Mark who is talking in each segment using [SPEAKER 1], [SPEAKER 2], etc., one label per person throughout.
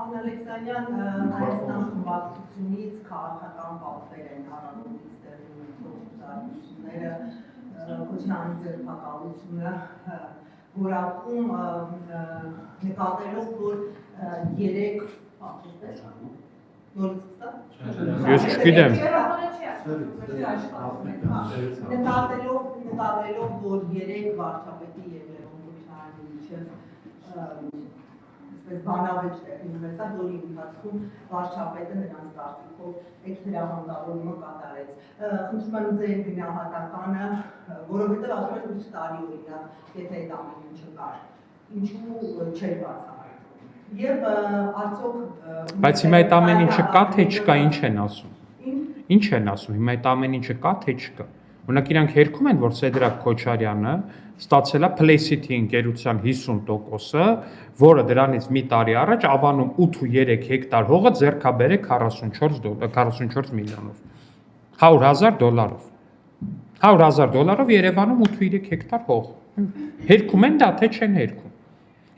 [SPEAKER 1] Ալեքսանյան Հայաստան խմբակցությունից քաղաքական պատվեր են Արարողից տեղի ունեցող զարգացումները Քոչարյանի ձերբակալությունը որակում նկատելով, որ 3
[SPEAKER 2] Ես չգիտեմ։
[SPEAKER 1] Նկատելով, որ 3 վարչապետի եւ Լևոն Քոչարյանի միջև բանավեճ տեղի ունեցավ, որի ընթացքում վարչապետը նրանց կարծիքով էքստրահանդավորումը կատարեց։ Խնդրում եմ ձեր գնահատականը, որովհետև ասում եք ուրիշ տարի օրինակ, եթե այդ ամեն ինչը կար, ինչու չէր բացահայտվում։ Եվ արդյոք
[SPEAKER 2] Բայց հիմա այդ ամեն ինչը կա թե չկա, ինչ են ասում։ Ինչ են ասում, հիմա այդ ամեն ինչը կա թե չկա։ Օրինակ իրանք հերքում են, որ Սեդրակ Քոչարյանը ստացել է Play-City ընկերության 50%-ը, որը դրանից մի տարի առաջ Ավանում 8.3 հեկտար հողը ձեռք է բերել 44 միլիոնով, $100,000։ $100,000 Երևանում 8.3 հեկտար հող։ Հերքում են դա, թե չեն հերքում։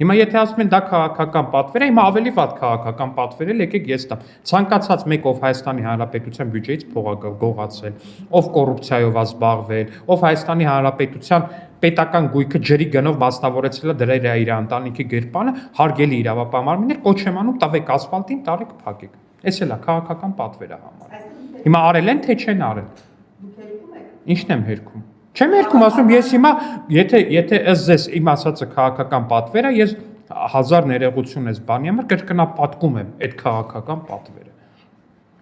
[SPEAKER 2] Հիմա եթե ասում են դա քաղաքական պատվեր է, հիմա ավելի վատ քաղաքական պատվեր է, եկեք ես տամ։ Ցանկացած մեկ ով Հայաստանի Հանրապետության բյուջեից փող է գողացել, ով կոռուպցիայով է զբաղվել, ով Հայաստանի Հանրապետության պետական գույքը ջրի գնով մասնավորեցել է դրել է իր ընտանիքի գրպանը, հարգելի իրավապահարներ, կոչ եմ անում, տվեք ասֆալտին, տարեք փակեք։ Էս էլ է քաղաքական պատվեր է համար։ Հիմա արել են թե չեն արել։ Ինչն եմ հերքում։ Չեմ հերքում, ասում ես հիմա, եթե ըստ ձեզ իմ ասածը քաղաքական պատվեր է, ես 1000 ներողություն ես բանի համար կրկնապատկում եմ այդ քաղաքական պատվերը։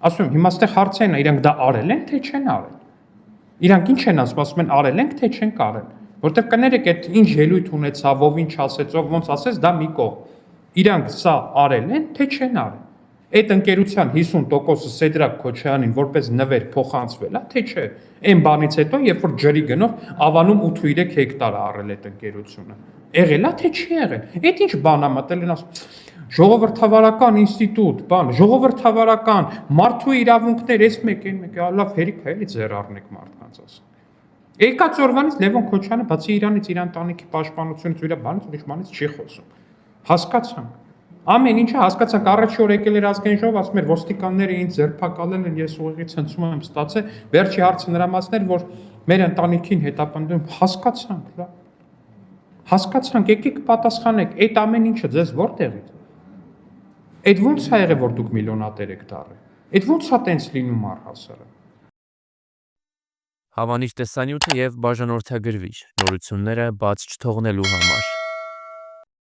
[SPEAKER 2] Ասում եմ, հիմա այստեղ հարցը այն է, իրանք դա արել են թե չեն արել։ Իրանք ինչ են ասում են արել ենք թե չենք արել։ Որտեվ կներեք, այդ ինչ ելույթ ունեցավ, ով ինչ ասեց, ով ոնց ասեց, դա մի կողմ։ Իրանք սա արել են թե չեն արել։ Այդ ընկերության 50%-ը Սեդրակ Քոչարյանին որպես նվեր փոխանցվել է, թե չէ։ Այն բանից հետո, երբ որ ջրի գնով Ավանում 8.3 հեկտար է առել այդ ընկերությունը։ Եղել է թե չի եղել։ Այդ ինչ բան է մտել են ասում։ Ժողովրդավարական ինստիտուտ, բան, ժողովրդավարական, մարդու իրավունքներ, այս մեկ, լավ հերիք է, էլի ձեռ առնեք մարդկանց ասում։ Եկած օրվանից Լևոն Քոչարյանը բացի իրանից իր ընտանիքի պաշտպանությունից ու իր բանից ուրիշ բանից չի խոսում։ Հասկացանք։ Ամեն ինչը հասկացանք, առաջի օր եկել էր ազգային ժողով, ասում էր ոստիկանները ինձ ձերբակալել են, ես ուղղակի ցնցում եմ ստացել, վերջի հարցը նրա մասն էր, որ մեր ընտանիքին հետապնդում, հասկացանք, լավ։ Հասկացանք, եկեք պատասխանեք, այդ ամեն ինչը ձեզ որտեղից։ Այդ ո՞նց է եղել, որ դուք միլիոնատեր եք դառել։ Այդ ո՞նց է տենց լինում առհասարակ։
[SPEAKER 3] Հավանիչ տեսանյութը եւ բաժանորդագրվիչ նորությունները բաց չթողնելու համար